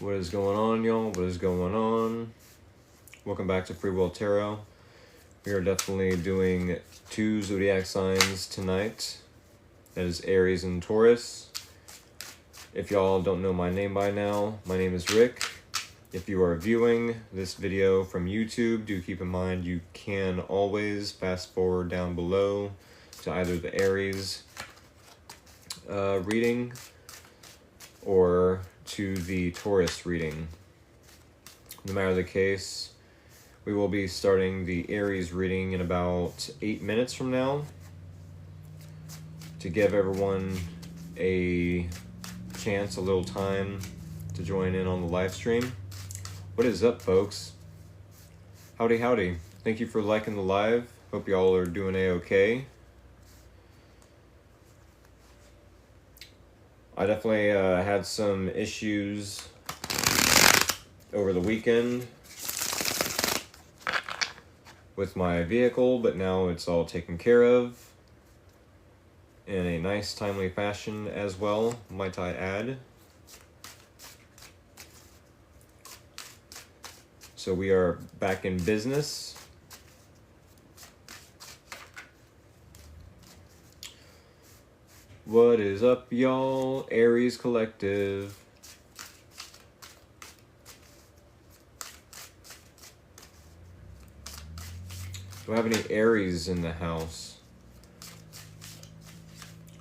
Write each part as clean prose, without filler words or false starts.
What is going on, y'all? What is going on? Welcome back to Free Will Tarot. We are definitely doing 2 zodiac signs tonight. That is Aries and Taurus. If y'all don't know my name by now, my name is Rick. If you are viewing this video from YouTube, do keep in mind you can always fast forward down below to either the Aries reading or to the Taurus reading. No matter the case, we will be starting the Aries reading in about 8 minutes from now to give everyone a chance, a little time to join in on the live stream. What is up, folks? Howdy, howdy. Thank you for liking the live. Hope y'all are doing a-okay. I definitely had some issues over the weekend with my vehicle, but now it's all taken care of in a nice, timely fashion as well, might I add. So we are back in business. What is up, y'all? Aries Collective. Do I have any Aries in the house?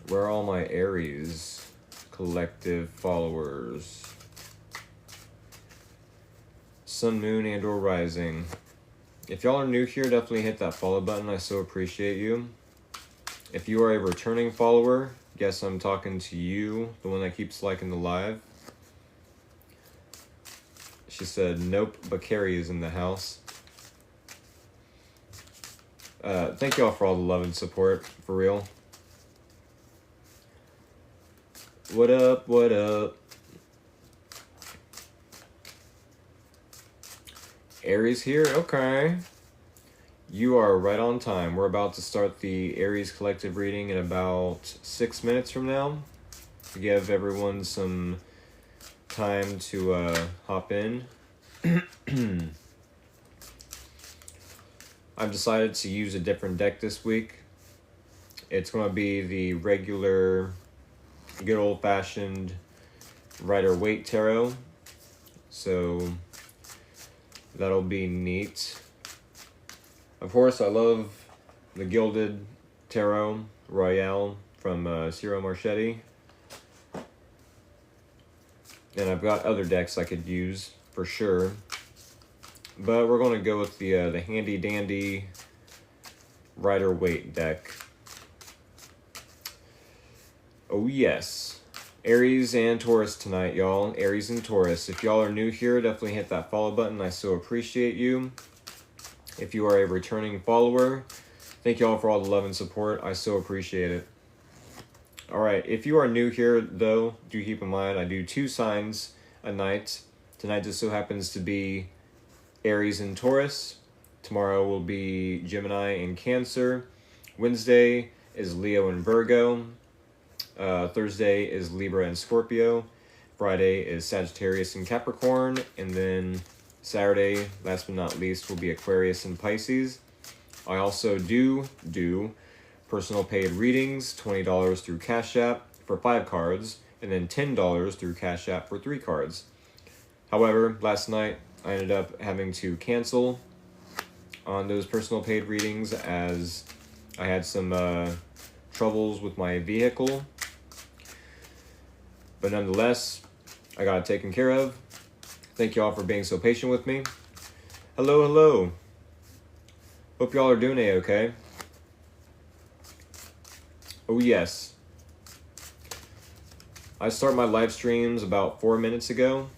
Where are all my Aries Collective followers? Sun, Moon, and or Rising. If y'all are new here, definitely hit that follow button. I so appreciate you. If you are a returning follower, guess I'm talking to you, the one that keeps liking the live. She said, nope, but Carrie is in the house. Thank y'all for all the love and support, for real. What up, what up? Aries here? Okay. You are right on time. We're about to start the Aries Collective reading in about 6 minutes from now to give everyone some time to hop in. I've decided to use a different deck this week. It's going to be the regular, good old-fashioned Rider-Waite Tarot. So that'll be neat. Of course, I love the Gilded Tarot Royale from Ciro Marchetti. And I've got other decks I could use, for sure. But we're going to go with the handy-dandy Rider-Waite deck. Oh, yes. Aries and Taurus tonight, y'all. Aries and Taurus. If y'all are new here, definitely hit that follow button. I so appreciate you. If you are a returning follower, thank y'all for all the love and support. I so appreciate it. Alright, if you are new here, though, do keep in mind I do 2 signs a night. Tonight just so happens to be Aries and Taurus. Tomorrow will be Gemini and Cancer. Wednesday is Leo and Virgo. Thursday is Libra and Scorpio. Friday is Sagittarius and Capricorn. And then Saturday, last but not least, will be Aquarius and Pisces. I also do personal paid readings, $20 through Cash App for 5 cards, and then $10 through Cash App for 3 cards. However, last night I ended up having to cancel on those personal paid readings as I had some troubles with my vehicle. But nonetheless, I got it taken care of. Thank y'all for being so patient with me. Hello, hello. Hope y'all are doing a-okay. Oh, yes. I start my live streams about 4 minutes ago.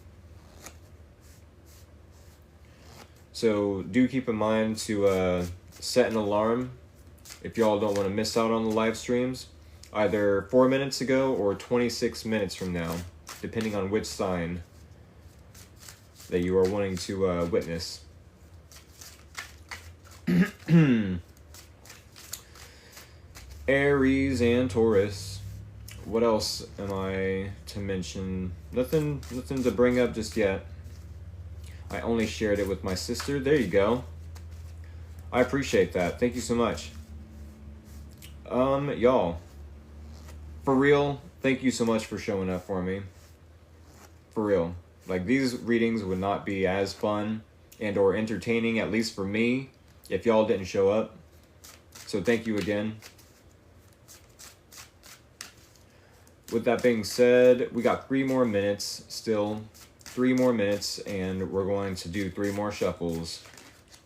So do keep in mind to set an alarm if y'all don't want to miss out on the live streams. Either 4 minutes ago or 26 minutes from now, depending on which sign that you are wanting to witness. Aries and Taurus. What else am I to mention? Nothing to bring up just yet. I only shared it with my sister. There you go. I appreciate that. Thank you so much. Y'all, for real, thank you so much for showing up for me. For real. Like, these readings would not be as fun and or entertaining, at least for me, if y'all didn't show up. So thank you again. With that being said, we got 3 more minutes still. 3 more minutes, and we're going to do 3 more shuffles.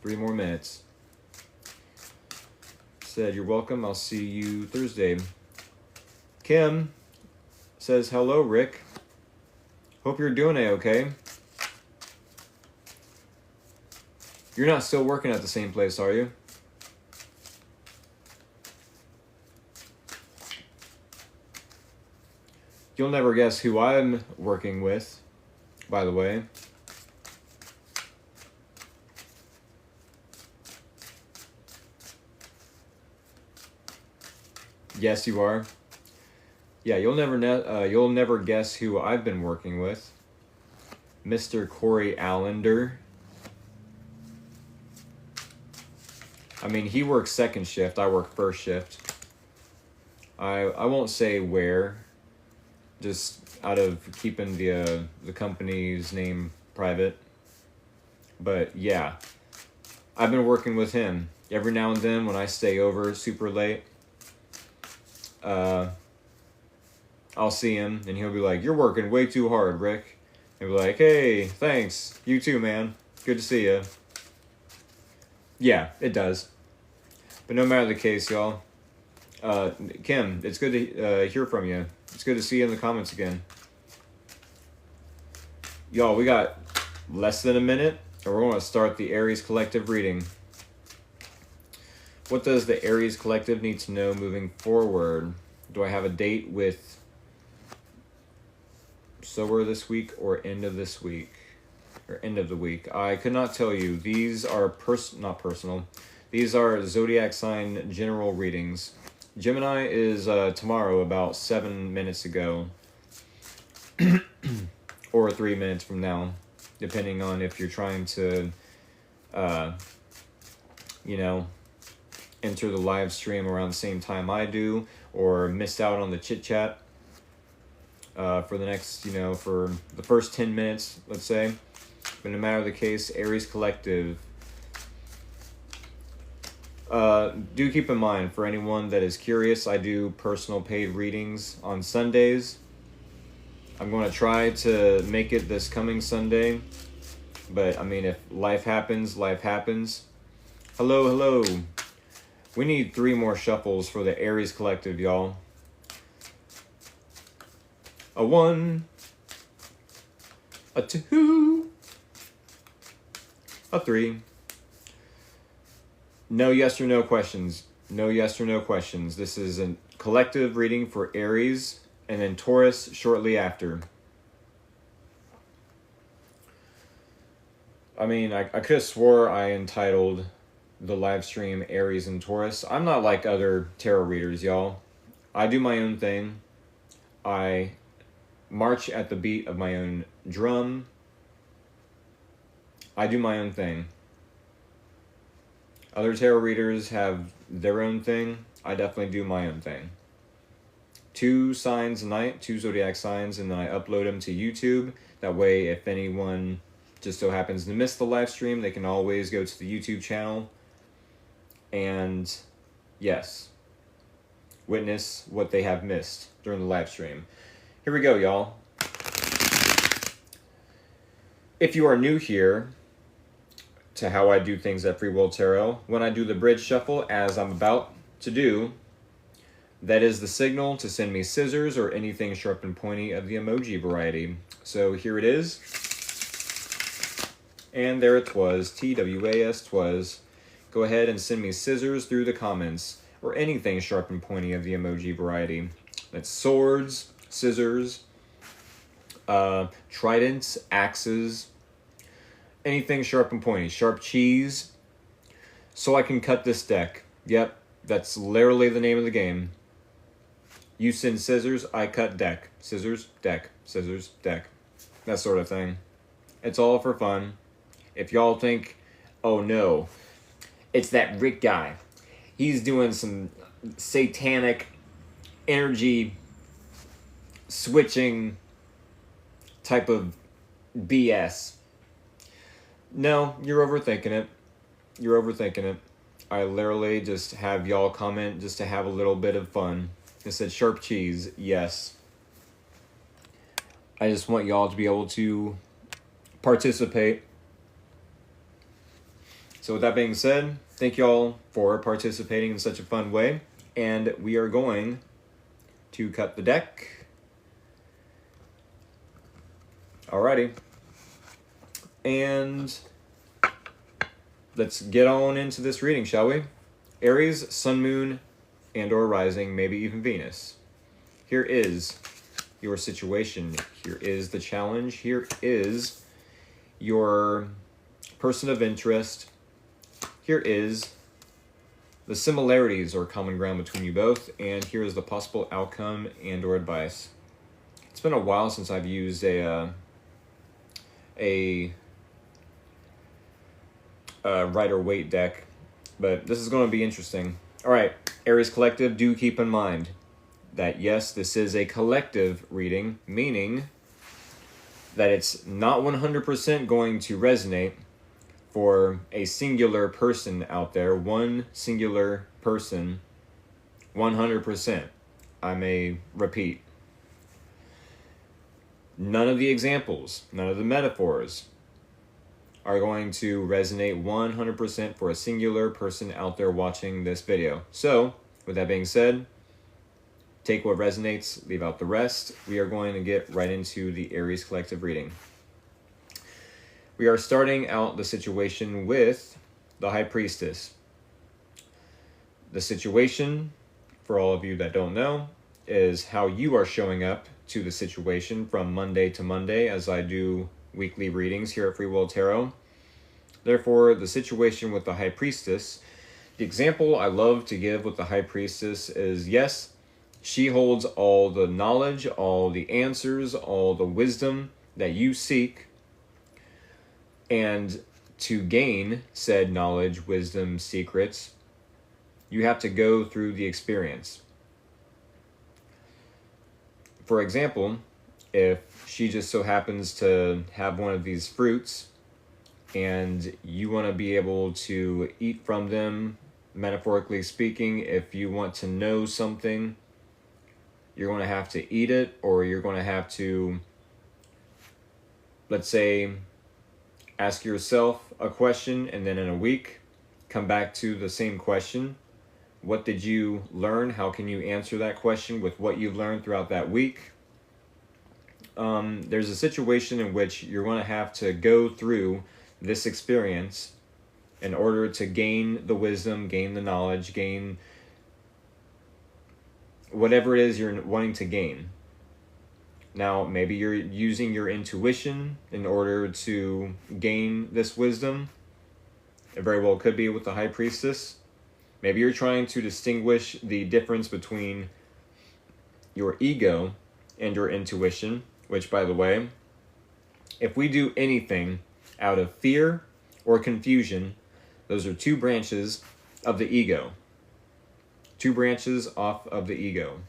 3 more minutes. Said, you're welcome. I'll see you Thursday. Kim says, hello, Rick. Hope you're doing okay. You're not still working at the same place, are you? You'll never guess who I'm working with, by the way. Yes, you are. Yeah, you'll never guess who I've been working with. Mr. Corey Allender. I mean, he works second shift. I work first shift. I won't say where, just out of keeping the company's name private. But yeah, I've been working with him every now and then when I stay over super late. I'll see him and he'll be like, "You're working way too hard, Rick." And be like, "Hey, thanks. You too, man. Good to see you." Yeah, it does. But no matter the case, y'all. Kim, it's good to hear from you. It's good to see you in the comments again. Y'all, we got less than a minute, and we're going to start the Aries Collective reading. What does the Aries Collective need to know moving forward? Do I have a date with sower this week or end of this week? Or end of the week? I could not tell you. These are not personal. These are zodiac sign general readings. Gemini is tomorrow, about 7 minutes ago. Or 3 minutes from now, depending on if you're trying to, enter the live stream around the same time I do, or missed out on the chit chat for the next, for the first 10 minutes, let's say. But no matter the case, Aries Collective. Do keep in mind, for anyone that is curious, I do personal paid readings on Sundays. I'm going to try to make it this coming Sunday. But, I mean, if life happens, life happens. Hello. We need 3 more shuffles for the Aries Collective, y'all. A 1. A 2. A 3. No yes or no questions. No yes or no questions. This is a collective reading for Aries, and then Taurus shortly after. I mean, I could have swore I entitled the live stream Aries and Taurus. I'm not like other tarot readers, y'all. I do my own thing. I march at the beat of my own drum. I do my own thing. Other tarot readers have their own thing. I definitely do my own thing. 2 signs a night, 2 zodiac signs, and then I upload them to YouTube. That way, if anyone just so happens to miss the live stream, they can always go to the YouTube channel and, yes, witness what they have missed during the live stream. Here we go, y'all. If you are new here to how I do things at Free Will Tarot, when I do the bridge shuffle, as I'm about to do, that is the signal to send me scissors or anything sharp and pointy of the emoji variety. So here it is. And there it was, TWAS twas. Go ahead and send me scissors through the comments, or anything sharp and pointy of the emoji variety. That's swords, scissors, tridents, axes, anything sharp and pointy, sharp cheese, so I can cut this deck. Yep, that's literally the name of the game. You send scissors, I cut deck. Scissors, deck. Scissors, deck. That sort of thing. It's all for fun. If y'all think, oh no, it's that Rick guy. He's doing some satanic energy switching type of BS. No, you're overthinking it. You're overthinking it. I literally just have y'all comment just to have a little bit of fun. It said sharp cheese. Yes. I just want y'all to be able to participate. So with that being said, thank y'all for participating in such a fun way. And we are going to cut the deck. Alrighty. And let's get on into this reading, shall we? Aries, Sun, Moon, and or Rising, maybe even Venus. Here is your situation. Here is the challenge. Here is your person of interest. Here is the similarities or common ground between you both. And here is the possible outcome and or advice. It's been a while since I've used a Rider-Waite deck, but this is going to be interesting. All right, Aries Collective, do keep in mind that yes, this is a collective reading, meaning that it's not 100% going to resonate for a singular person out there, one singular person, 100%. I may repeat. None of the examples, none of the metaphors are going to resonate 100% for a singular person out there watching this video. So, with that being said, take what resonates, leave out the rest. We are going to get right into the Aries Collective reading. We are starting out the situation with the High Priestess. The situation, for all of you that don't know, is how you are showing up to the situation from Monday to Monday as I do weekly readings here at Free Will Tarot. Therefore, the situation with the High Priestess, the example I love to give with the High Priestess is, yes, she holds all the knowledge, all the answers, all the wisdom that you seek. And to gain said knowledge, wisdom, secrets, you have to go through the experience. For example, if she just so happens to have one of these fruits and you want to be able to eat from them, metaphorically speaking, if you want to know something, you're going to have to eat it, or you're going to have to, let's say, ask yourself a question and then in a week come back to the same question. What did you learn? How can you answer that question with what you've learned throughout that week? There's a situation in which you're going to have to go through this experience in order to gain the wisdom, gain the knowledge, gain whatever it is you're wanting to gain. Now, maybe you're using your intuition in order to gain this wisdom. It very well could be with the High Priestess. Maybe you're trying to distinguish the difference between your ego and your intuition, which, by the way, if we do anything out of fear or confusion, those are two branches of the ego. Two branches off of the ego.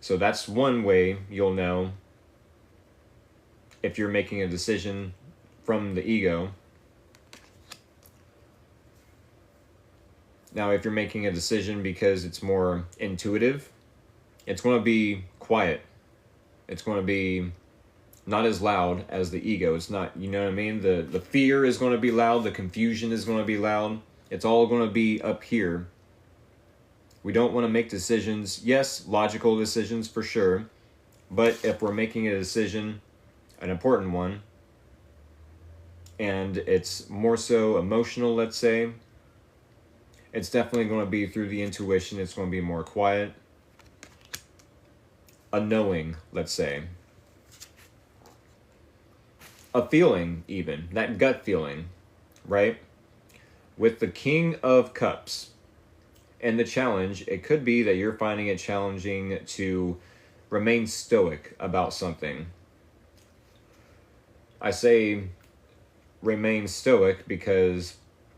So that's one way you'll know if you're making a decision from the ego. Now, if you're making a decision because it's more intuitive, it's going to be quiet. It's going to be not as loud as the ego. It's not, you know what I mean? The fear is going to be loud. The confusion is going to be loud. It's all going to be up here. We don't want to make decisions, yes, logical decisions for sure, but if we're making a decision, an important one, and it's more so emotional, let's say, it's definitely going to be through the intuition. It's going to be more quiet. A knowing, let's say. A feeling, even. That gut feeling, right? With the King of Cups, And the challenge, it could be that you're finding it challenging to remain stoic about something. I say remain stoic because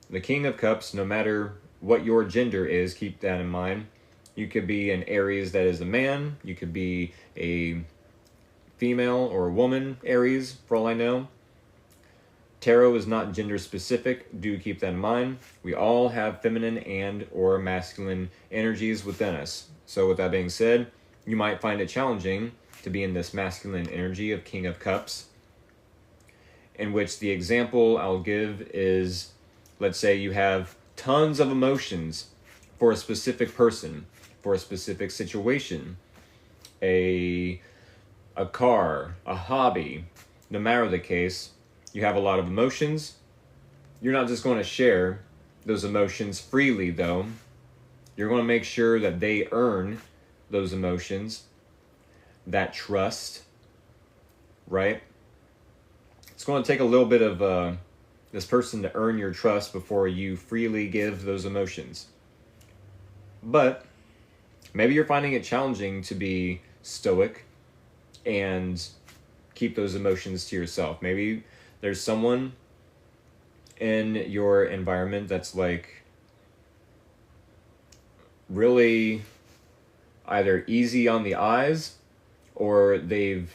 the King of Cups, no matter what your gender is, keep that in mind. You could be an Aries that is a man. You could be a female or a woman Aries, for all I know. Tarot is not gender specific. Do keep that in mind. We all have feminine and or masculine energies within us. So with that being said, you might find it challenging to be in this masculine energy of King of Cups, in which the example I'll give is, let's say you have tons of emotions for a specific person, for a specific situation, a car, a hobby, no matter the case, you have a lot of emotions. You're not just going to share those emotions freely, though. You're going to make sure that they earn those emotions, that trust, right? It's going to take a little bit of this person to earn your trust before you freely give those emotions. But maybe you're finding it challenging to be stoic and keep those emotions to yourself. Maybe there's someone in your environment that's like really either easy on the eyes or they've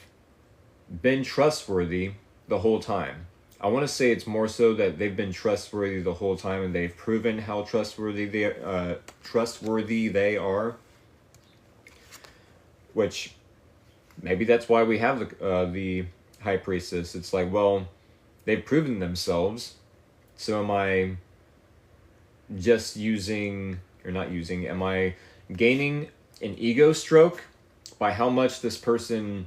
been trustworthy the whole time. I want to say it's more so that they've been trustworthy the whole time and they've proven how trustworthy they are, which maybe that's why we have the High Priestess. It's like, well, they've proven themselves, so am I just using, or not using, am I gaining an ego stroke by how much this person,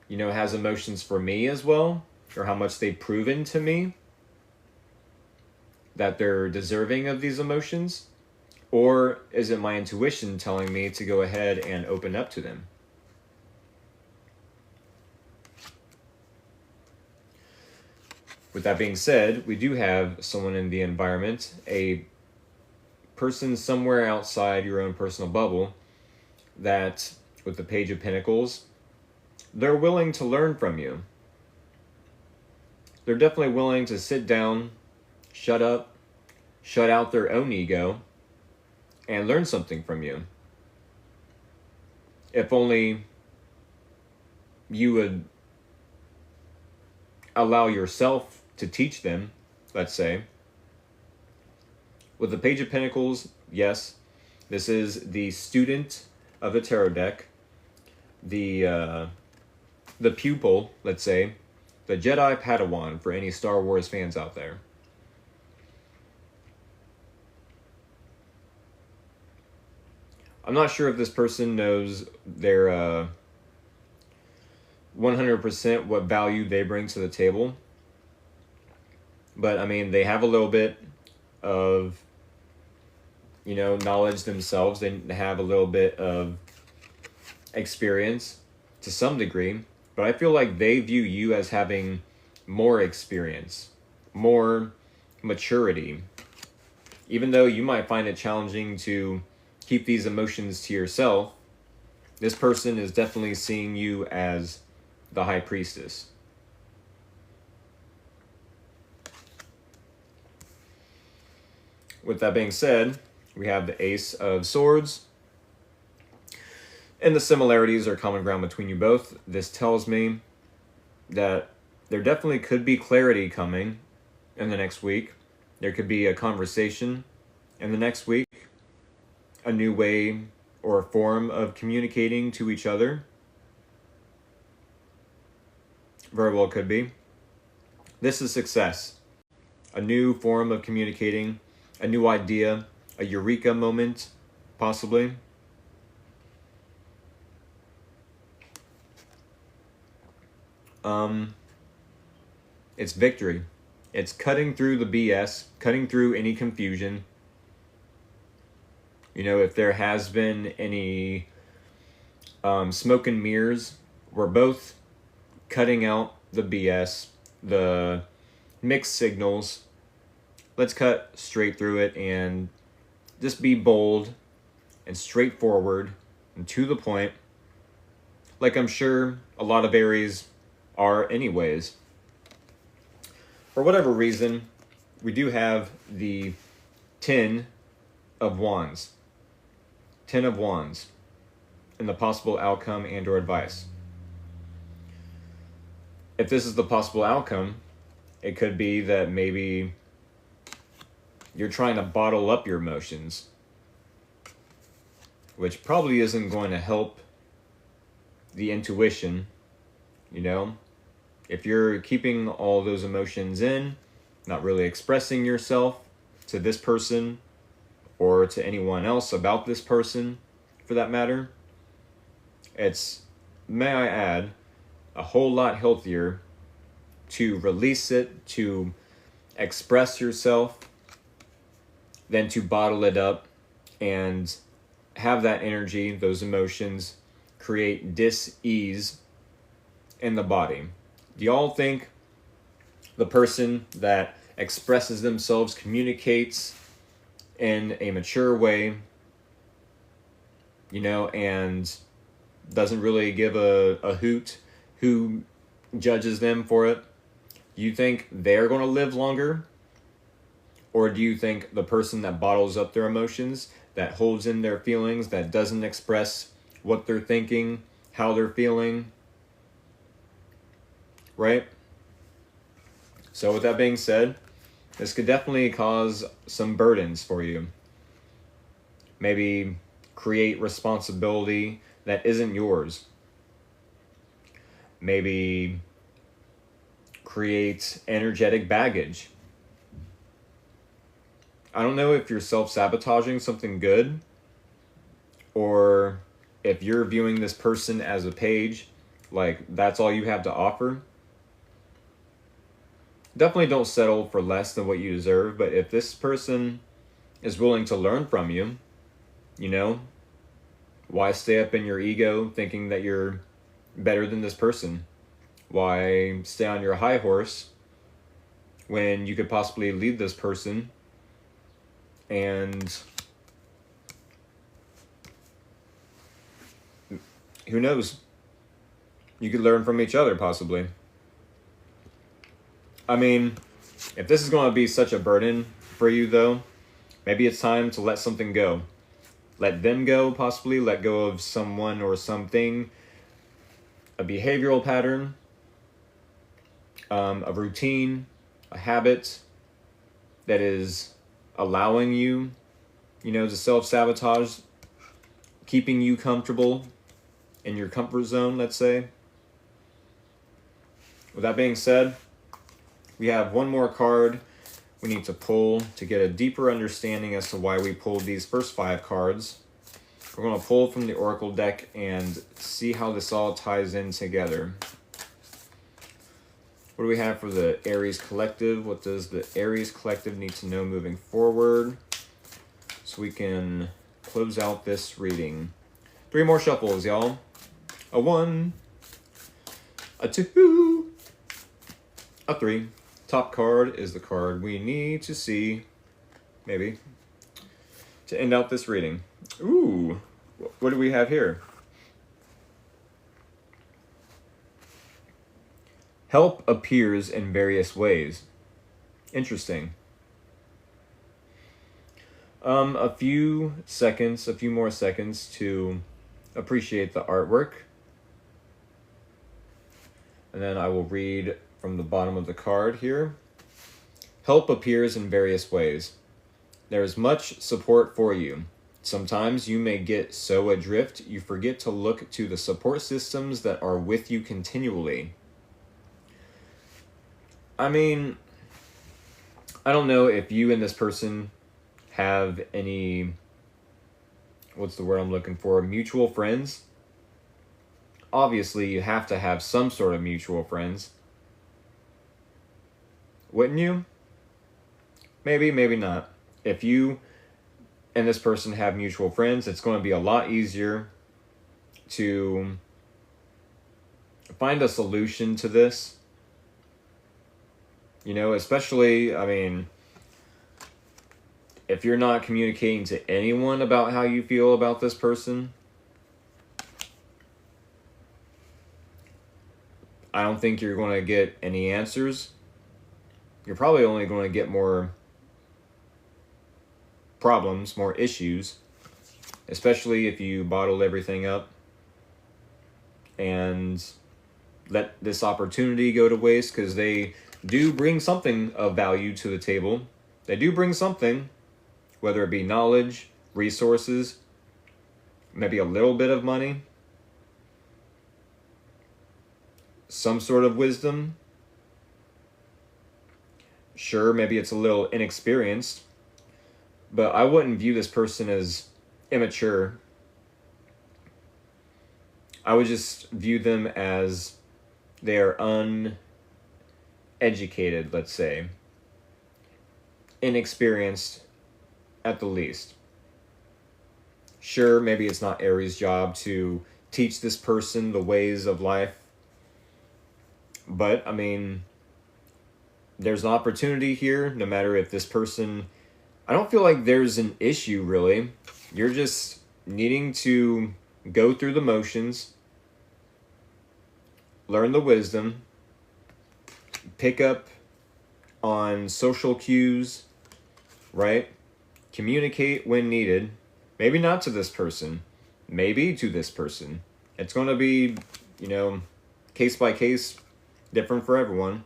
has emotions for me as well, or how much they've proven to me that they're deserving of these emotions? Or is it my intuition telling me to go ahead and open up to them? With that being said, we do have someone in the environment, a person somewhere outside your own personal bubble, that with the Page of Pentacles, they're willing to learn from you. They're definitely willing to sit down, shut up, shut out their own ego, and learn something from you. If only you would allow yourself to teach them, let's say. With the Page of Pentacles, yes, this is the student of the tarot deck, the pupil, let's say, the Jedi Padawan for any Star Wars fans out there. I'm not sure if this person knows their 100% what value they bring to the table. But, I mean, they have a little bit of, knowledge themselves. They have a little bit of experience to some degree. But I feel like they view you as having more experience, more maturity. Even though you might find it challenging to keep these emotions to yourself, this person is definitely seeing you as the High Priestess. With that being said, we have the Ace of Swords. And the similarities are common ground between you both. This tells me that there definitely could be clarity coming in the next week. There could be a conversation in the next week. A new way or a form of communicating to each other. Very well could be. This is success. A new form of communicating. A new idea, a eureka moment, possibly. It's victory. It's cutting through the BS, cutting through any confusion. If there has been any smoke and mirrors, we're both cutting out the BS, the mixed signals. Let's cut straight through it and just be bold and straightforward and to the point, like I'm sure a lot of Aries are anyways. For whatever reason, we do have the 10 of Wands. 10 of Wands and the possible outcome and or advice. If this is the possible outcome, it could be that maybe you're trying to bottle up your emotions, which probably isn't going to help the intuition, you know? If you're keeping all those emotions in, not really expressing yourself to this person or to anyone else about this person, for that matter, it's, may I add, a whole lot healthier to release it, to express yourself, than to bottle it up and have that energy, those emotions, create dis-ease in the body. Do y'all think the person that expresses themselves, communicates in a mature way, you know, and doesn't really give a hoot who judges them for it, do you think they're going to live longer? Or do you think the person that bottles up their emotions, that holds in their feelings, that doesn't express what they're thinking, how they're feeling, right? So with that being said, this could definitely cause some burdens for you. Maybe create responsibility that isn't yours. Maybe create energetic baggage. I don't know if you're self-sabotaging something good, or if you're viewing this person as a page, like that's all you have to offer. Definitely don't settle for less than what you deserve, but if this person is willing to learn from you, you know, why stay up in your ego thinking that you're better than this person? Why stay on your high horse when you could possibly lead this person and who knows? You could learn from each other, possibly. I mean, if this is going to be such a burden for you, though, maybe it's time to let something go. Let them go, possibly. Let go of someone or something. A behavioral pattern. A routine. A habit that is allowing you, you know, to self-sabotage. Keeping you comfortable in your comfort zone, let's say. With that being said, we have one more card we need to pull to get a deeper understanding as to why we pulled these first 5 cards. We're going to pull from the Oracle deck and see how this all ties in together. What do we have for the Aries Collective? What does the Aries Collective need to know moving forward so we can close out this reading? 3 more shuffles, y'all. A 1, a 2, a 3. Top card is the card we need to see, maybe, to end out this reading. Ooh, what do we have here? Help appears in various ways. Interesting. A few more seconds to appreciate the artwork. And then I will read from the bottom of the card here. Help appears in various ways. There is much support for you. Sometimes you may get so adrift you forget to look to the support systems that are with you continually. I mean, I don't know if you and this person have any, what's the word I'm looking for, mutual friends. Obviously, you have to have some sort of mutual friends. Wouldn't you? Maybe, maybe not. If you and this person have mutual friends, it's going to be a lot easier to find a solution to this. You know, especially, I mean, if you're not communicating to anyone about how you feel about this person, I don't think you're going to get any answers. You're probably only going to get more problems, more issues, especially if you bottle everything up and let this opportunity go to waste, because they do bring something of value to the table. They do bring something, whether it be knowledge, resources, maybe a little bit of money, some sort of wisdom. Sure, maybe it's a little inexperienced, but I wouldn't view this person as immature. I would just view them as they are uneducated, let's say. Inexperienced at the least. Sure, maybe it's not Aries' job to teach this person the ways of life, but I mean, there's an opportunity here, no matter if this person... I don't feel like there's an issue, really. You're just needing to go through the motions, learn the wisdom, pick up on social cues, right? Communicate when needed. Maybe not to this person. Maybe to this person. It's going to be, case by case, different for everyone.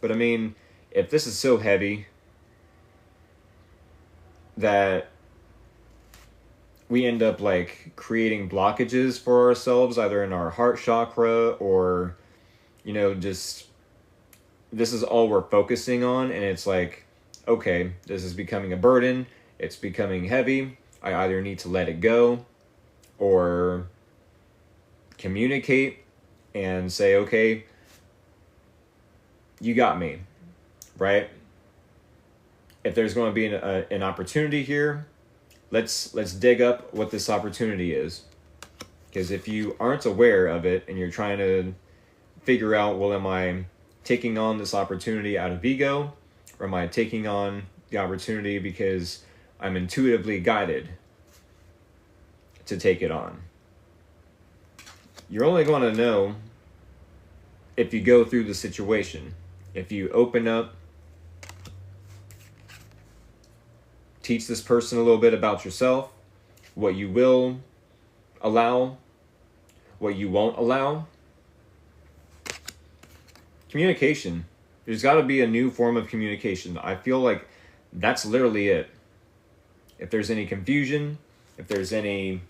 But I mean, if this is so heavy that we end up like creating blockages for ourselves, either in our heart chakra or, just this is all we're focusing on, and it's like, okay, this is becoming a burden, it's becoming heavy, I either need to let it go or communicate and say, okay, you got me, right? If there's going to be an opportunity here, let's dig up what this opportunity is. Because if you aren't aware of it and you're trying to figure out, well, am I taking on this opportunity out of ego, or am I taking on the opportunity because I'm intuitively guided to take it on? You're only going to know if you go through the situation. If you open up, teach this person a little bit about yourself, what you will allow, what you won't allow. Communication. There's got to be a new form of communication. I feel like that's literally it. If there's any confusion, if there's any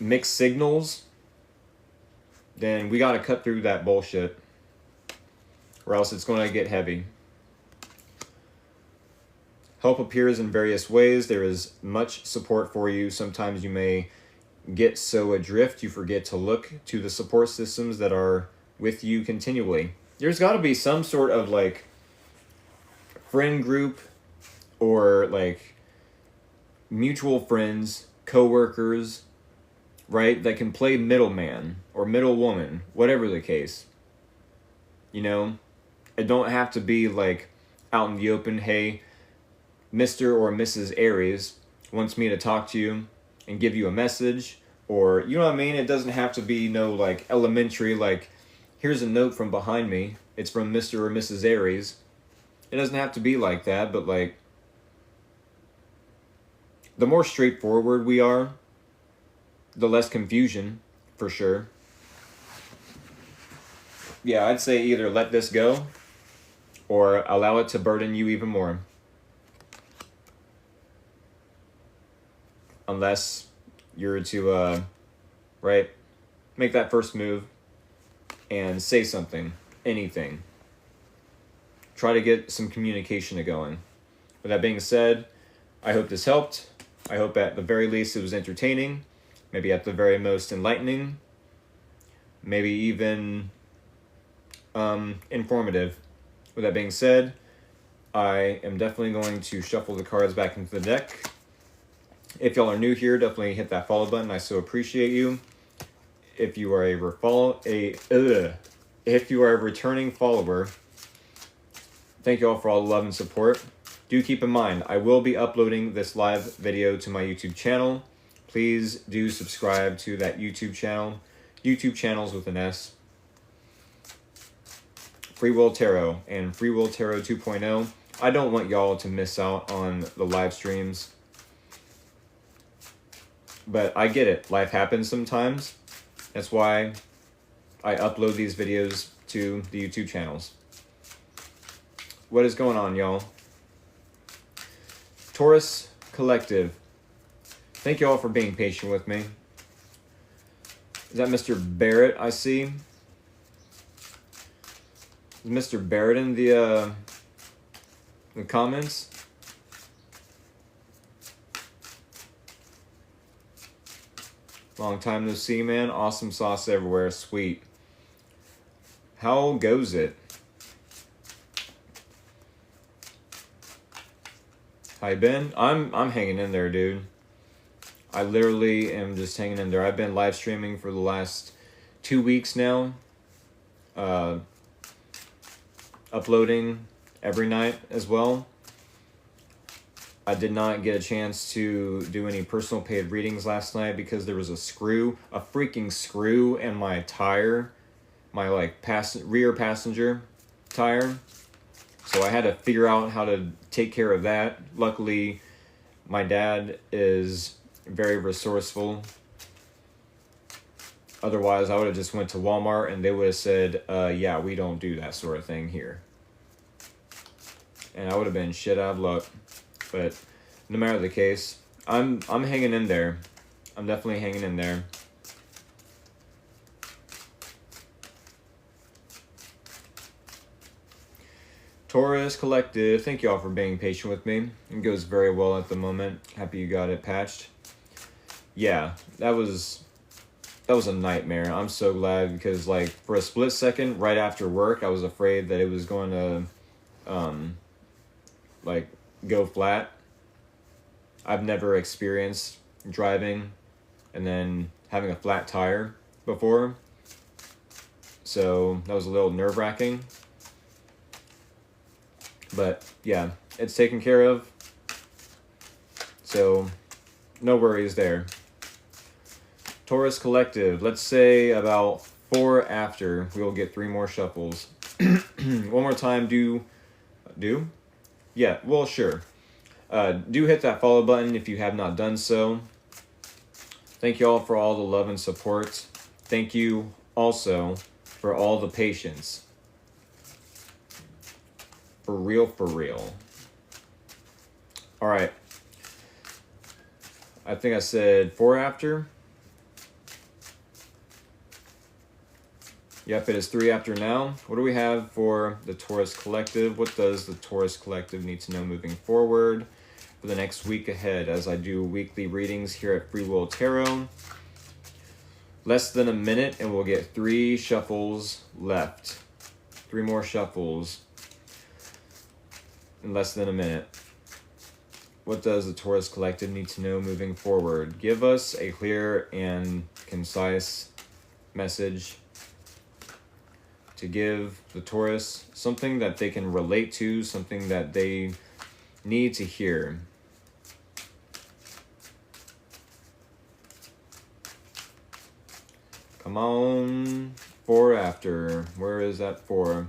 mixed signals, then we got to cut through that bullshit, or else it's going to get heavy. Help appears in various ways. There is much support for you. Sometimes you may get so adrift you forget to look to the support systems that are with you continually. There's got to be some sort of like friend group or like mutual friends, co-workers, right, that can play middleman or middlewoman, whatever the case. It don't have to be like out in the open, hey, Mr. or Mrs. Aries wants me to talk to you and give you a message, or, you know what I mean? It doesn't have to be no like elementary, like, here's a note from behind me, it's from Mr. or Mrs. Aries. It doesn't have to be like that, but like, the more straightforward we are, the less confusion, for sure. Yeah, I'd say either let this go or allow it to burden you even more. Unless you're to, make that first move and say something, anything. Try to get some communication going. With that being said, I hope this helped. I hope at the very least it was entertaining. Maybe at the very most enlightening. Maybe even informative. With that being said, I am definitely going to shuffle the cards back into the deck. If y'all are new here, definitely hit that follow button. I so appreciate you. If you are a returning follower, thank you all for all the love and support. do keep in mind, I will be uploading this live video to my YouTube channel. Please do subscribe to that YouTube channel. YouTube channels with an S. Free Will Tarot and Free Will Tarot 2.0. I don't want y'all to miss out on the live streams. But I get it. Life happens sometimes. That's why I upload these videos to the YouTube channels. What is going on, y'all? Taurus Collective. Thank you all for being patient with me. Is that Mr. Barrett I see? Is Mr. Barrett in the comments? Long time no see, man. Awesome sauce everywhere. Sweet. How goes it? How you been? I'm hanging in there, dude. I literally am just hanging in there. I've been live streaming for the last 2 weeks now. Uploading every night as well. I did not get a chance to do any personal paid readings last night because there was a freaking screw in my tire, my rear passenger tire. So I had to figure out how to take care of that. Luckily, my dad is very resourceful. Otherwise, I would have just went to Walmart and they would have said, yeah, we don't do that sort of thing here. And I would have been shit out of luck. But no matter the case, I'm hanging in there. I'm definitely hanging in there. Taurus Collective, thank you all for being patient with me. It goes very well at the moment. Happy you got it patched. Yeah, that was a nightmare. I'm so glad because like for a split second right after work, I was afraid that it was going to like go flat. I've never experienced driving and then having a flat tire before. So that was a little nerve-wracking. But yeah, it's taken care of. So no worries there. Taurus Collective, let's say about 4 after, we will get 3 more shuffles. One more time, do? Yeah, well, sure. Do hit that follow button if you have not done so. Thank you all for all the love and support. Thank you also for all the patience. For real, for real. All right. I think I said 4 after. Yep, it is 3 after now. What do we have for the Taurus Collective? What does the Taurus Collective need to know moving forward for the next week ahead as I do weekly readings here at Free Will Tarot? Less than a minute and we'll get 3 shuffles left. 3 more shuffles in less than a minute. What does the Taurus Collective need to know moving forward? Give us a clear and concise message to give the Taurus something that they can relate to, something that they need to hear. Come on, 4 after. Where is that 4?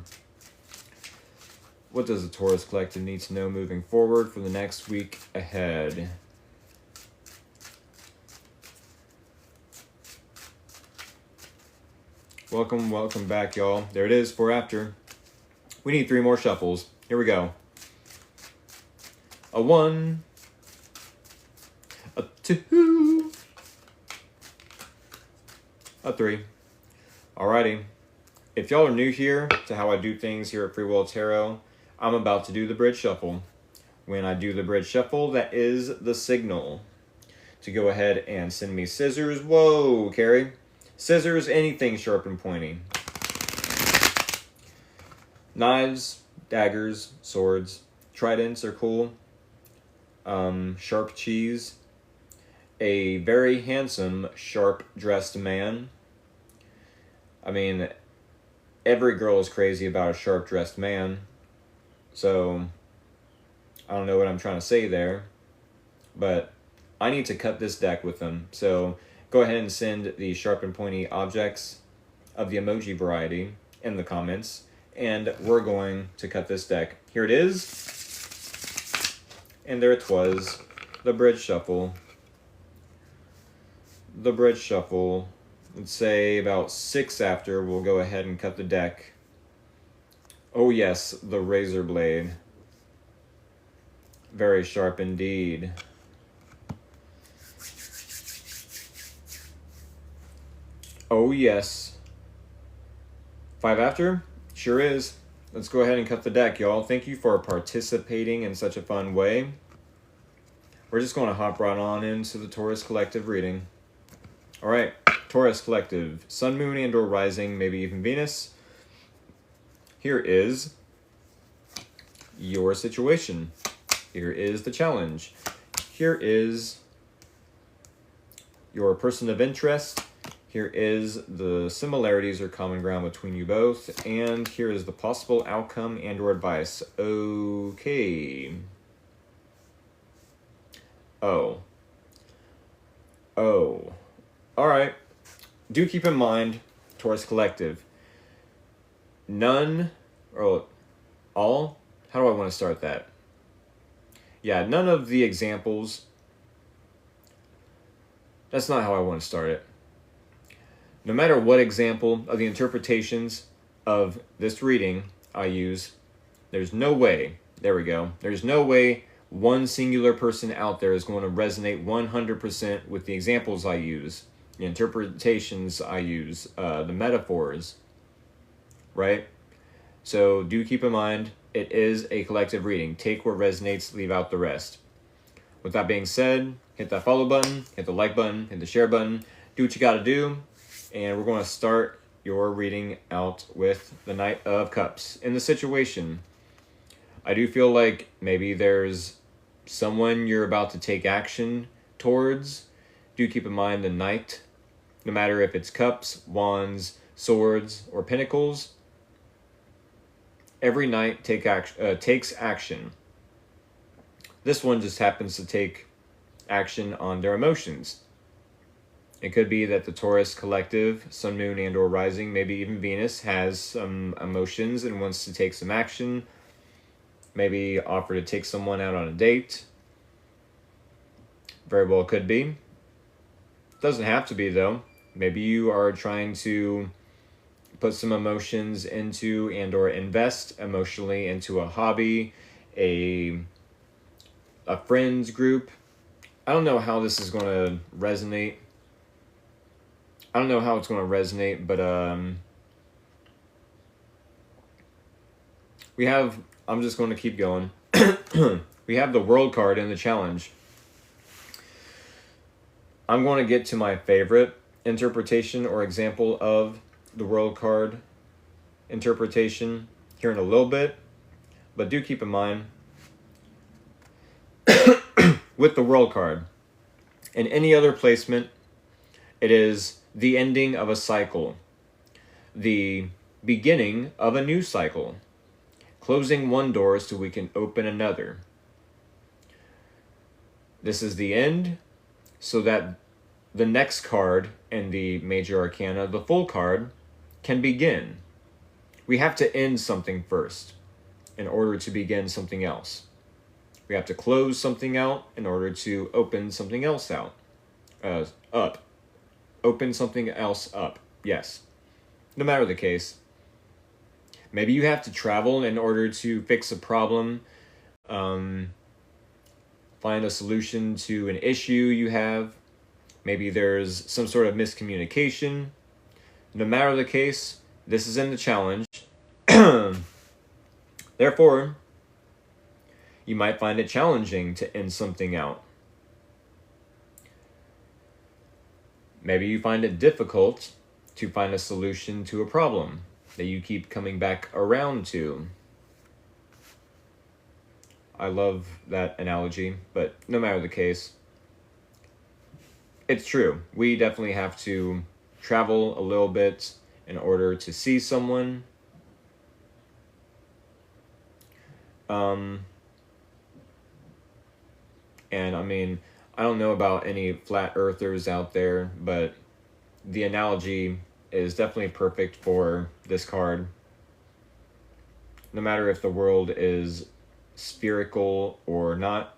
What does the Taurus Collective need to know moving forward for the next week ahead? Welcome back, y'all. There it is, 4 after. We need 3 more shuffles. Here we go. A 1, a 2, a 3. Alrighty. If y'all are new here to how I do things here at Free Will Tarot, I'm about to do the bridge shuffle. When I do the bridge shuffle, that is the signal to go ahead and send me scissors. Whoa, Carrie. Scissors, anything sharp and pointy. Knives, daggers, swords, tridents are cool. Sharp cheese. A very handsome, sharp-dressed man. I mean, every girl is crazy about a sharp-dressed man. So, I don't know what I'm trying to say there, but I need to cut this deck with them. So go ahead and send the sharp and pointy objects of the emoji variety in the comments, and we're going to cut this deck. Here it is, and there it was, the bridge shuffle. The bridge shuffle. Let's say about 6 after, we'll go ahead and cut the deck. Oh yes, the razor blade. Very sharp indeed. Oh yes. 5 after? Sure is. Let's go ahead and cut the deck, y'all. Thank you for participating in such a fun way. We're just going to hop right on into the Taurus Collective reading. Alright, Taurus Collective. Sun, Moon, and or Rising, maybe even Venus. Here is your situation. Here is the challenge. Here is your person of interest. Here is the similarities or common ground between you both. And here is the possible outcome and or advice. Okay. Oh. Alright. Do keep in mind, Taurus Collective, none, or all, how do I want to start that? Yeah, none of the examples, that's not how I want to start it. No matter what example of the interpretations of this reading I use, there's no way, there we go, there's no way one singular person out there is going to resonate 100% with the examples I use, the interpretations I use, the metaphors, right? So do keep in mind, it is a collective reading. Take what resonates, leave out the rest. With that being said, hit that follow button, hit the like button, hit the share button, do what you got to do, and we're going to start your reading out with the Knight of Cups. In the situation, I do feel like maybe there's someone you're about to take action towards. Do keep in mind the Knight, no matter if it's cups, wands, swords, or pentacles. Every knight takes action. This one just happens to take action on their emotions. It could be that the Taurus Collective, Sun, Moon, and or Rising, maybe even Venus, has some emotions and wants to take some action. Maybe offer to take someone out on a date. Very well could be. Doesn't have to be, though. Maybe you are trying to put some emotions into and or invest emotionally into a hobby, a friends group. I don't know how this is going to resonate. I don't know how it's going to resonate, but we have, I'm just going to keep going. We have the World card in the challenge. I'm going to get to my favorite interpretation or example of the World card interpretation here in a little bit, but do keep in mind with the World card, in any other placement, it is the ending of a cycle, the beginning of a new cycle, closing one door so we can open another. This is the end, so that the next card in the major arcana, the full card, can begin. We have to end something first in order to begin something else. We have to close something out in order to open something else out. Up. Open something else up. Yes. No matter the case. Maybe you have to travel in order to fix a problem, find a solution to an issue you have. Maybe there's some sort of miscommunication. No matter the case, this is in the challenge. Therefore, you might find it challenging to end something out. Maybe you find it difficult to find a solution to a problem that you keep coming back around to. I love that analogy, but no matter the case, it's true. We definitely have to travel a little bit in order to see someone. And I mean, I don't know about any flat earthers out there, but the analogy is definitely perfect for this card. No matter if the world is spherical or not,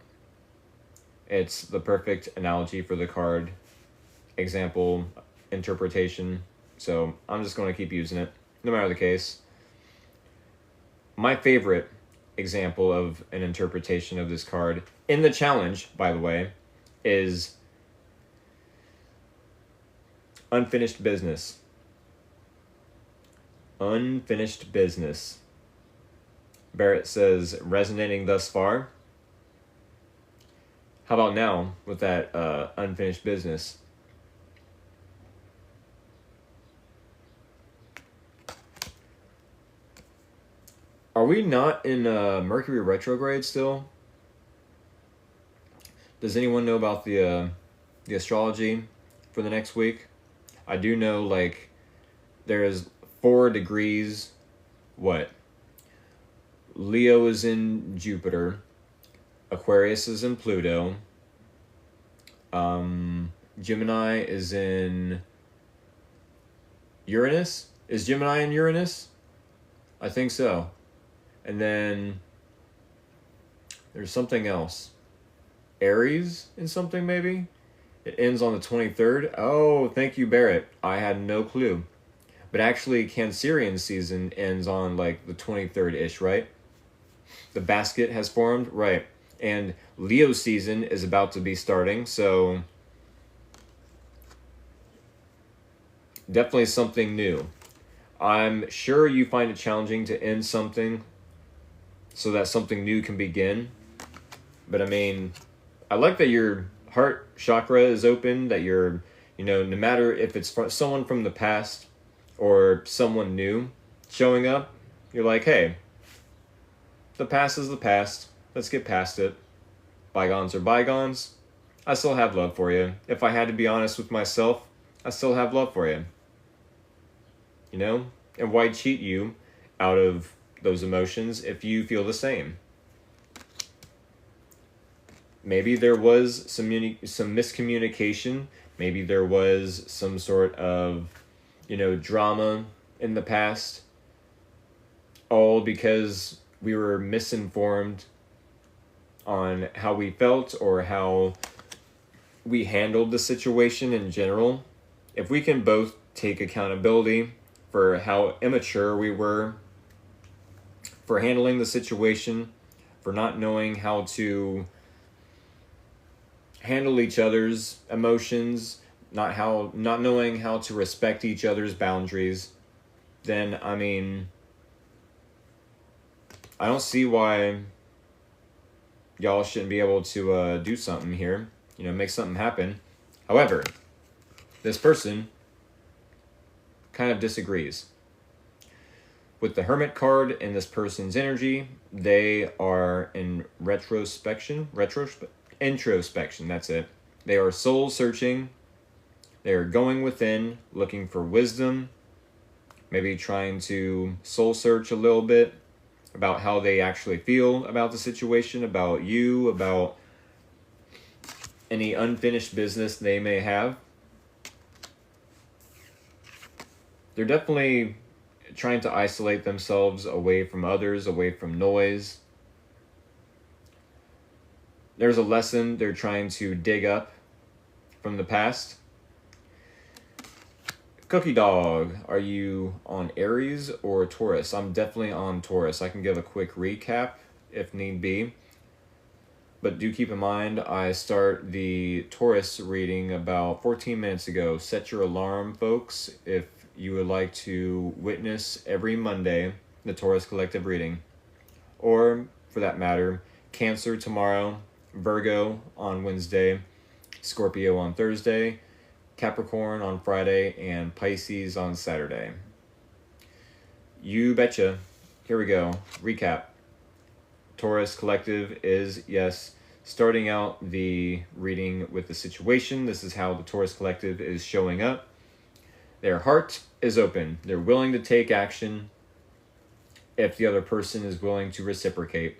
it's the perfect analogy for the card. Example, interpretation. So I'm just going to keep using it, no matter the case. My favorite example of an interpretation of this card in the challenge, by the way, is unfinished business. Unfinished business. Barrett says, resonating thus far. How about now with that unfinished business? Are we not in Mercury retrograde still? Does anyone know about the astrology for the next week? I do know, like, there is 4 degrees. What? Leo is in Jupiter. Aquarius is in Pluto. Gemini is in Uranus. Is Gemini in Uranus? I think so. And then there's something else. Aries in something, maybe? It ends on the 23rd. Oh, thank you, Barrett. I had no clue. But actually, Cancerian season ends on like the 23rd-ish, right? The basket has formed, right? And Leo season is about to be starting, so definitely something new. I'm sure you find it challenging to end something so that something new can begin. But I mean, I like that your heart chakra is open, that you're, no matter if it's someone from the past or someone new showing up, you're like, hey, the past is the past. Let's get past it. Bygones are bygones. I still have love for you. If I had to be honest with myself, I still have love for you. And why cheat you out of those emotions if you feel the same? Maybe there was some miscommunication. Maybe there was some sort of, drama in the past. All because we were misinformed on how we felt or how we handled the situation in general. If we can both take accountability for how immature we were, for handling the situation, for not knowing how to handle each other's emotions, not knowing how to respect each other's boundaries, then I mean, I don't see why y'all shouldn't be able to do something here, make something happen. However, this person kind of disagrees. With the Hermit card and this person's energy, they are in introspection, that's it. They are soul searching. They are going within, looking for wisdom, maybe trying to soul search a little bit about how they actually feel about the situation, about you, about any unfinished business they may have. They're definitely trying to isolate themselves away from others, away from noise. There's a lesson they're trying to dig up from the past. Cookie Dog, are you on Aries or Taurus? I'm definitely on Taurus. I can give a quick recap if need be. But do keep in mind, I start the Taurus reading about 14 minutes ago. Set your alarm, folks, if you would like to witness every Monday the Taurus Collective reading. Or, for that matter, Cancer tomorrow, Virgo on Wednesday, Scorpio on Thursday, Capricorn on Friday, and Pisces on Saturday. You betcha. Here we go. Recap. Taurus Collective is, yes, starting out the reading with the situation. This is how the Taurus Collective is showing up. Their heart is open. They're willing to take action if the other person is willing to reciprocate.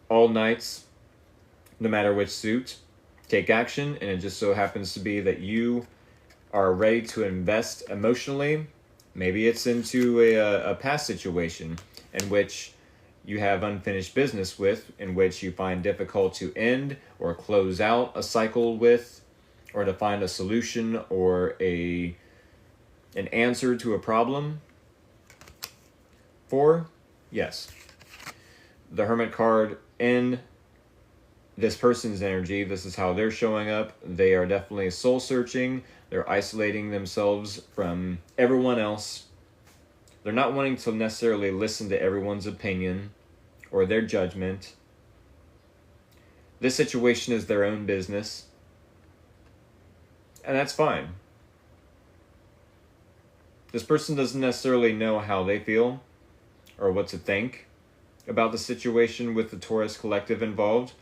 All nights, no matter which suit, take action, and it just so happens to be that you are ready to invest emotionally. Maybe it's into a past situation in which you have unfinished business with, in which you find difficult to end or close out a cycle with, or to find a solution or an answer to a problem. 4, yes. The Hermit card in this person's energy, this is how they're showing up. They are definitely soul searching. They're isolating themselves from everyone else. They're not wanting to necessarily listen to everyone's opinion or their judgment. This situation is their own business. And that's fine. This person doesn't necessarily know how they feel or what to think about the situation with the Taurus collective involved.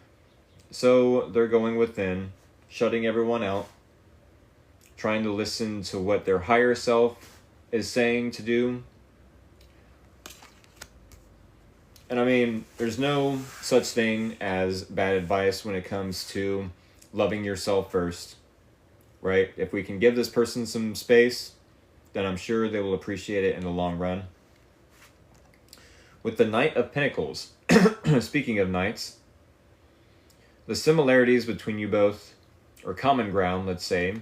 So they're going within, shutting everyone out, trying to listen to what their higher self is saying to do. And I mean, there's no such thing as bad advice when it comes to loving yourself first, right? If we can give this person some space, then I'm sure they will appreciate it in the long run. With the Knight of Pentacles, speaking of knights, the similarities between you both, or common ground, let's say,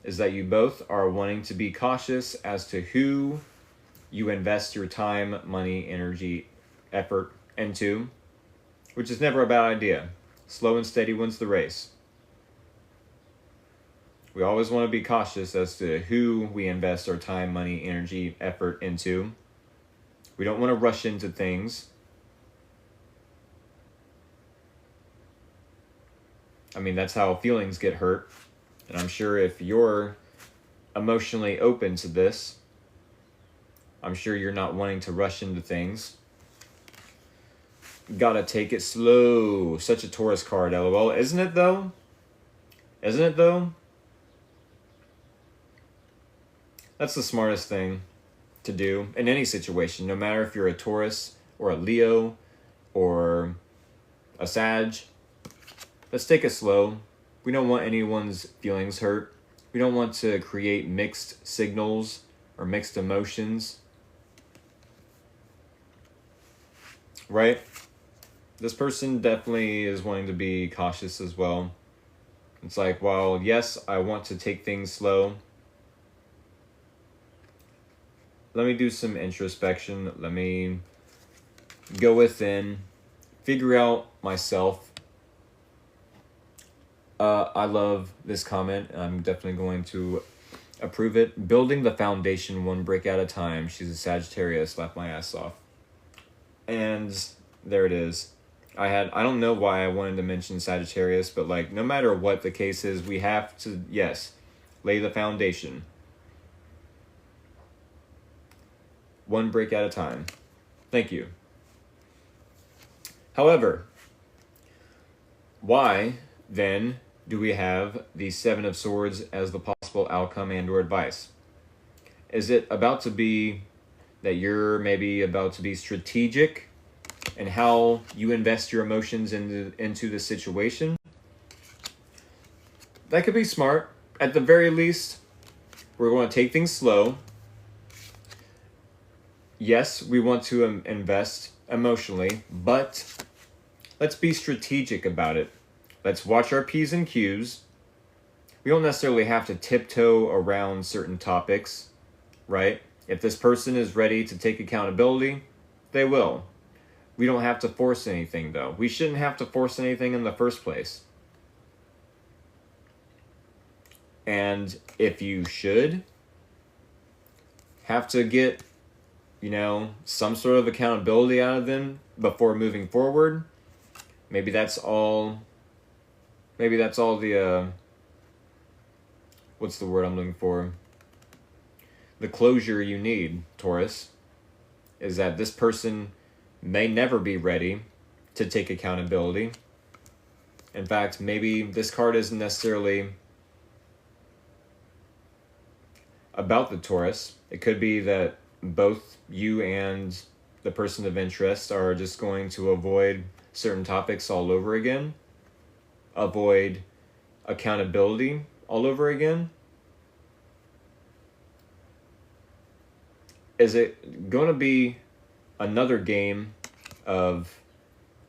is that you both are wanting to be cautious as to who you invest your time, money, energy, effort into, which is never a bad idea. Slow and steady wins the race. We always want to be cautious as to who we invest our time, money, energy, effort into. We don't want to rush into things. I mean, that's how feelings get hurt. And I'm sure if you're emotionally open to this, I'm sure you're not wanting to rush into things. Gotta take it slow. Such a Taurus card, LOL. Isn't it though? Isn't it though? That's the smartest thing to do in any situation, no matter if you're a Taurus or a Leo or a Sag. Let's take it slow. We don't want anyone's feelings hurt. We don't want to create mixed signals or mixed emotions. Right? This person definitely is wanting to be cautious as well. It's like, well, yes, I want to take things slow. Let me do some introspection. Let me go within, figure out myself. I love this comment. I'm definitely going to approve it. Building the foundation one brick at a time. She's a Sagittarius. Laugh my ass off. And there it is. I don't know why I wanted to mention Sagittarius, but like no matter what the case is, we have to, yes, lay the foundation. One brick at a time. Thank you. However, why then do we have the Seven of Swords as the possible outcome and or advice? Is it about to be that you're maybe about to be strategic in how you invest your emotions into the situation? That could be smart. At the very least, we're going to take things slow. Yes, we want to invest emotionally, but let's be strategic about it. Let's watch our P's and Q's. We don't necessarily have to tiptoe around certain topics, right? If this person is ready to take accountability, they will. We don't have to force anything, though. We shouldn't have to force anything in the first place. And if you should have to get, some sort of accountability out of them before moving forward, maybe that's all the, what's the word I'm looking for? The closure you need, Taurus, is that this person may never be ready to take accountability. In fact, maybe this card isn't necessarily about the Taurus. It could be that both you and the person of interest are just going to avoid certain topics all over again. avoid accountability all over again? Is it going to be another game of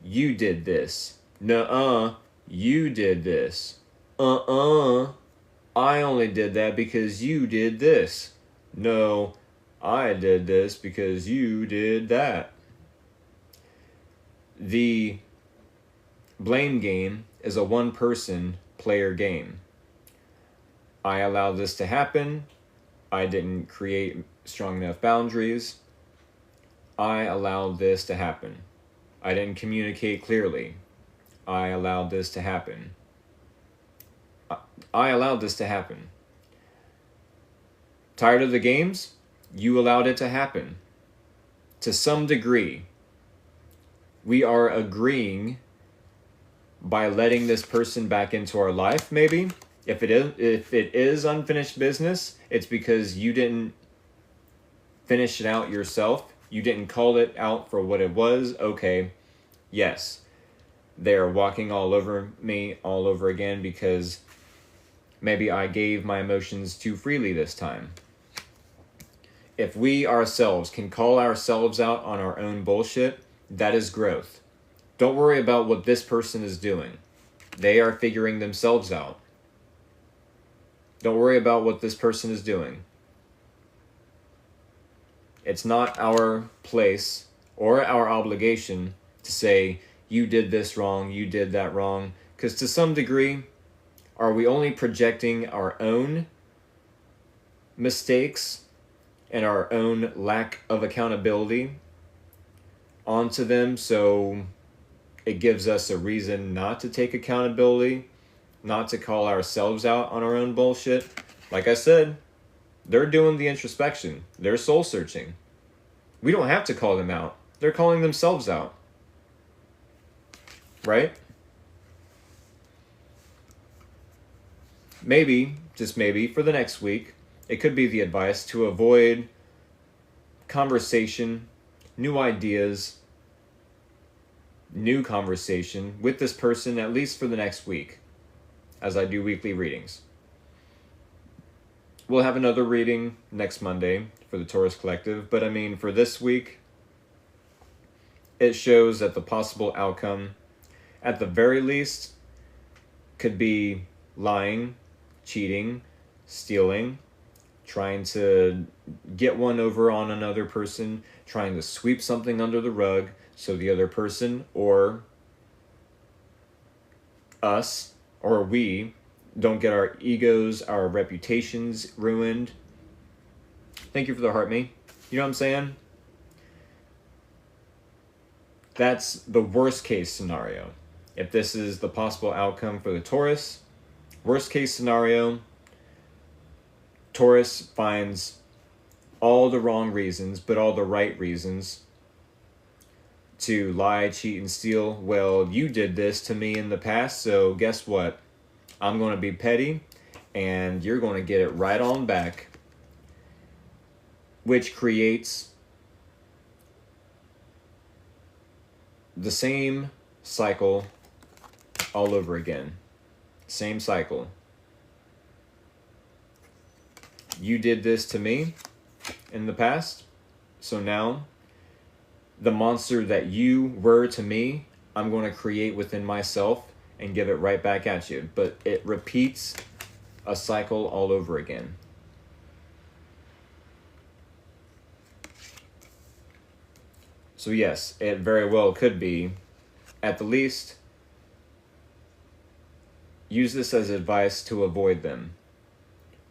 you did this? Nuh-uh, you did this. I only did that because you did this. No, I did this because you did that. The blame game is a one-person player game. I allowed this to happen. I didn't create strong enough boundaries. I allowed this to happen. I didn't communicate clearly. I allowed this to happen. I allowed this to happen. Tired of the games? You allowed it to happen. To some degree, we are agreeing by letting this person back into our life, maybe. If it is unfinished business, it's because you didn't finish it out yourself. You didn't call it out for what it was. Okay, yes. They're walking all over me all over again because maybe I gave my emotions too freely this time. If we ourselves can call ourselves out on our own bullshit, that is growth. Don't worry about what this person is doing. They are figuring themselves out. Don't worry about what this person is doing. It's not our place or our obligation to say, you did this wrong, you did that wrong. Because to some degree, are we only projecting our own mistakes and our own lack of accountability onto them, so it gives us a reason not to take accountability, not to call ourselves out on our own bullshit? Like I said, they're doing the introspection. They're soul searching. We don't have to call them out. They're calling themselves out. Right? Maybe, just maybe, for the next week, it could be the advice to avoid conversation, new ideas, new conversation with this person, at least for the next week, as I do weekly readings. We'll have another reading next Monday for the Taurus Collective, but I mean, for this week, it shows that the possible outcome, at the very least, could be lying, cheating, stealing, trying to get one over on another person, trying to sweep something under the rug so the other person or us or we don't get our egos, our reputations ruined. Thank you for the heart, me. You know what I'm saying? That's the worst case scenario. If this is the possible outcome for the Taurus, worst case scenario, Taurus finds all the wrong reasons, but all the right reasons to lie, cheat, and steal. Well, you did this to me in the past, so guess what? I'm going to be petty, and you're going to get it right on back, which creates the same cycle all over again. Same cycle. You did this to me in the past, so now the monster that you were to me, I'm going to create within myself and give it right back at you. But it repeats a cycle all over again. So yes, it very well could be, at the least, use this as advice to avoid them,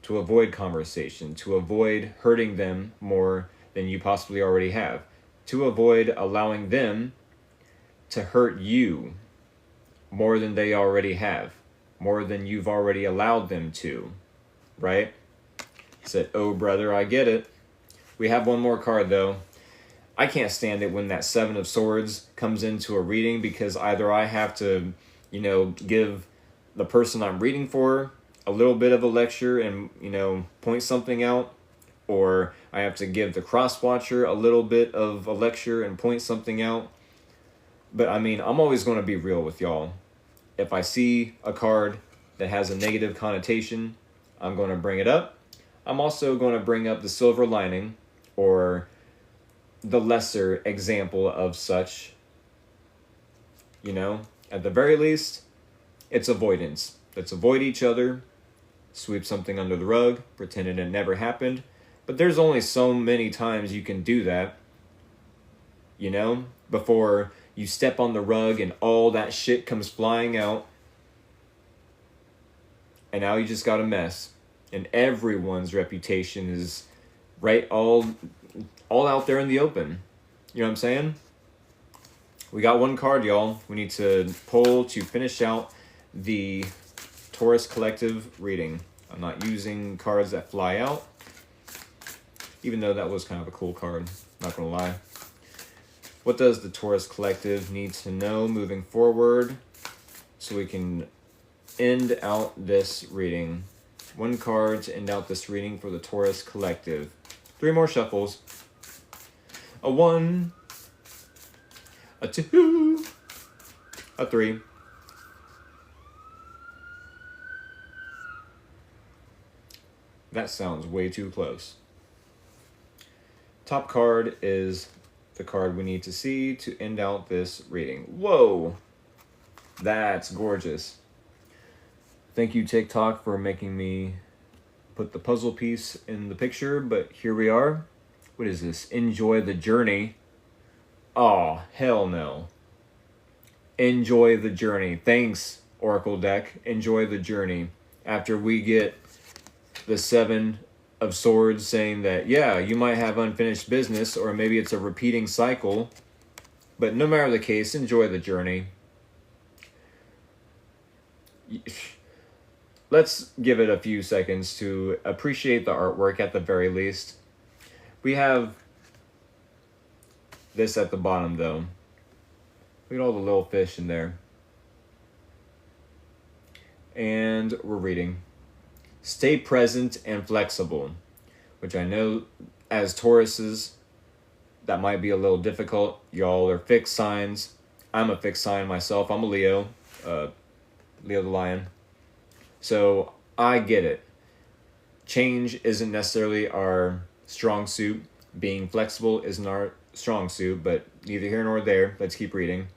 to avoid conversation, to avoid hurting them more than you possibly already have, to avoid allowing them to hurt you more than they already have, more than you've already allowed them to, right? Said, oh brother, I get it. We have one more card though. I can't stand it when that Seven of Swords comes into a reading, because either I have to, give the person I'm reading for a little bit of a lecture and, point something out, or I have to give the cross-watcher a little bit of a lecture and point something out. But I mean, I'm always going to be real with y'all. if I see a card that has a negative connotation, I'm going to bring it up. I'm also going to bring up the silver lining, or the lesser example of such. You know, at the very least, it's avoidance. Let's avoid each other, sweep something under the rug, pretending it never happened. But there's only so many times you can do that, you know, before you step on the rug and all that shit comes flying out. And now you just got a mess. And everyone's reputation is all out there in the open. You know what I'm saying? We got one card, y'all. We need to pull to finish out the Taurus Collective reading. I'm not using cards that fly out, even though that was kind of a cool card, not gonna lie. What does the Taurus Collective need to know moving forward so we can end out this reading? One card to end out this reading for the Taurus Collective. 3 more shuffles. A 1, a 2, a 3. That sounds way too close. Top card is the card we need to see to end out this reading. Whoa! That's gorgeous. Thank you, TikTok, for making me put the puzzle piece in the picture, but here we are. What is this? Enjoy the journey. Aw, hell no. Enjoy the journey. Thanks, Oracle deck. Enjoy the journey. After we get the 7 of Swords saying that, yeah, you might have unfinished business, or maybe it's a repeating cycle, but no matter the case, enjoy the journey. Let's give it a few seconds to appreciate the artwork at the very least. We have this at the bottom, though. Look at all the little fish in there. And we're reading. Stay present and flexible, which I know as Tauruses, that might be a little difficult. Y'all are fixed signs. I'm a fixed sign myself. I'm a Leo. Leo the Lion. So I get it. Change isn't necessarily our strong suit. Being flexible isn't our strong suit, but neither here nor there. Let's keep reading.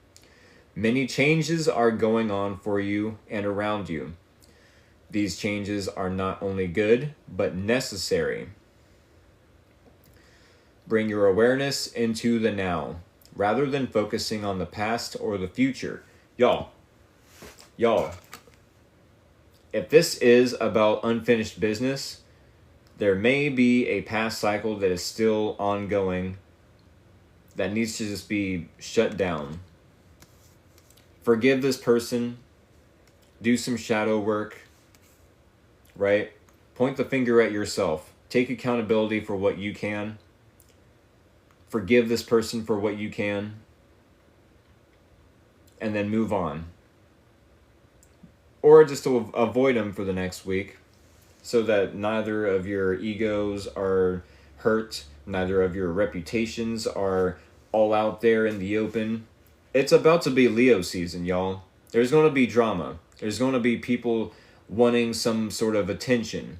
Many changes are going on for you and around you. These changes are not only good, but necessary. Bring your awareness into the now, rather than focusing on the past or the future. Y'all, if this is about unfinished business, there may be a past cycle that is still ongoing that needs to just be shut down. Forgive this person. Do some shadow work, right? Point the finger at yourself. Take accountability for what you can. Forgive this person for what you can. And then move on. Or just to avoid them for the next week, so that neither of your egos are hurt, neither of your reputations are all out there in the open. It's about to be Leo season, y'all. There's going to be drama. There's going to be people wanting some sort of attention.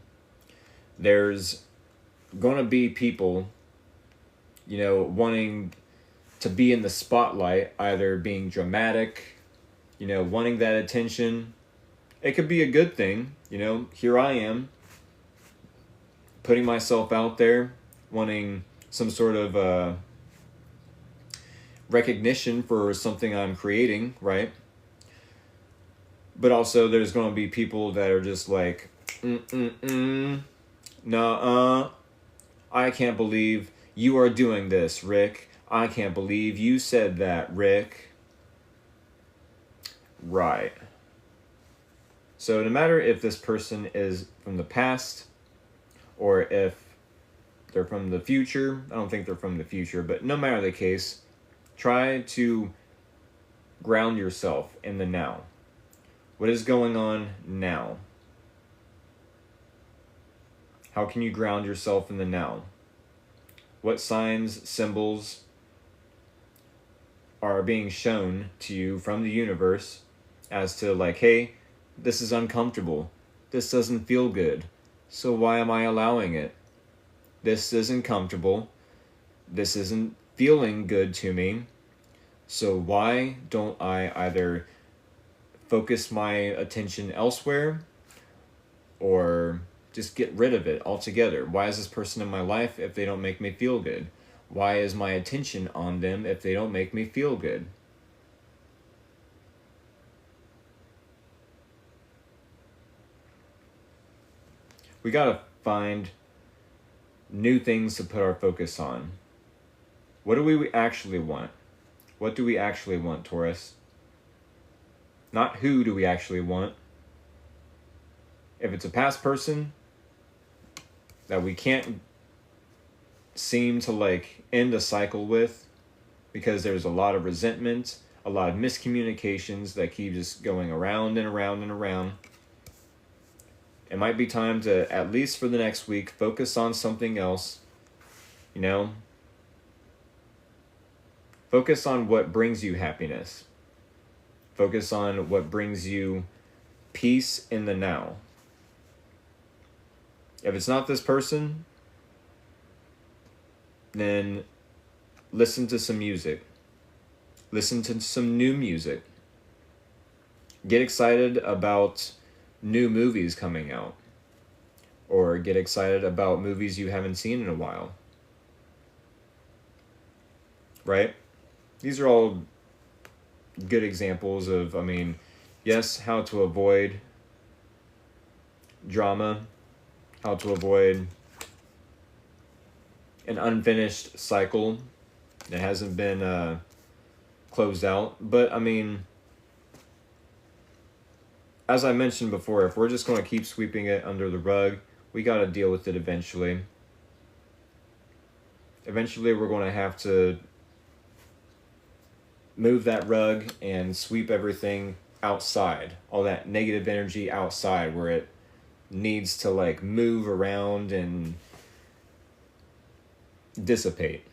There's going to be people, wanting to be in the spotlight, either being dramatic, wanting that attention. It could be a good thing, here I am, putting myself out there, wanting some sort of recognition for something I'm creating, right? But also there's going to be people that are just like, nuh-uh, I can't believe you are doing this, Rick. I can't believe you said that, Rick. Right. So no matter if this person is from the past or if they're from the future, I don't think they're from the future, but no matter the case, try to ground yourself in the now. What is going on now? How can you ground yourself in the now? What signs, symbols are being shown to you from the universe as to like, hey, this is uncomfortable. This doesn't feel good. So why am I allowing it? This isn't comfortable. This isn't feeling good to me. So why don't I either focus my attention elsewhere or just get rid of it altogether? Why is this person in my life if they don't make me feel good? Why is my attention on them if they don't make me feel good? We gotta find new things to put our focus on. What do we actually want? What do we actually want, Taurus? Not who do we actually want. If it's a past person that we can't seem to like end a cycle with because there's a lot of resentment, a lot of miscommunications that keep just going around and around and around, it might be time to, at least for the next week, focus on something else. You know? Focus on what brings you happiness. Focus on what brings you peace in the now. If it's not this person, then listen to some music. Listen to some new music. Get excited about new movies coming out. Or get excited about movies you haven't seen in a while. Right? These are all good examples of, yes, how to avoid drama, how to avoid an unfinished cycle that hasn't been closed out. But, as I mentioned before, if we're just going to keep sweeping it under the rug, we got to deal with it eventually. Eventually, we're going to have to move that rug and sweep everything outside. All that negative energy outside where it needs to like move around and dissipate.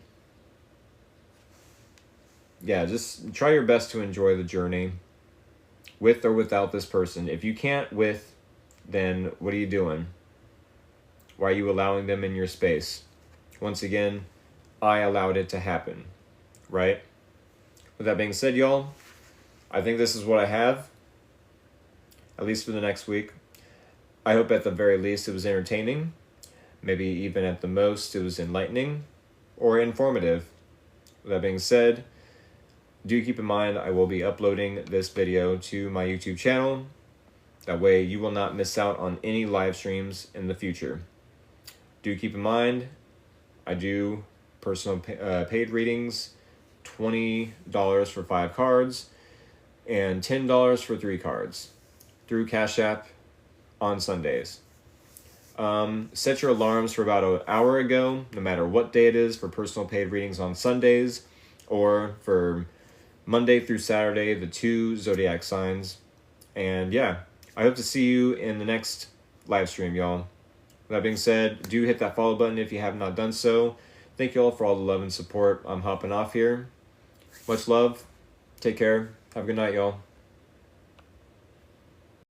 Yeah, just try your best to enjoy the journey with or without this person. If you can't with, then what are you doing? Why are you allowing them in your space? Once again, I allowed it to happen, right? With that being said, y'all, I think this is what I have, at least for the next week. I hope at the very least it was entertaining. Maybe even at the most it was enlightening or informative. With that being said, do keep in mind I will be uploading this video to my YouTube channel. That way you will not miss out on any live streams in the future. Do keep in mind, I do personal paid readings, $20 for 5 cards, and $10 for 3 cards through Cash App on Sundays. Set your alarms for about an hour ago, no matter what day it is, for personal paid readings on Sundays, or for Monday through Saturday, the 2 zodiac signs. And yeah, I hope to see you in the next live stream, y'all. That being said, do hit that follow button if you have not done so. Thank you all for all the love and support. I'm hopping off here. Much love. Take care. Have a good night, y'all.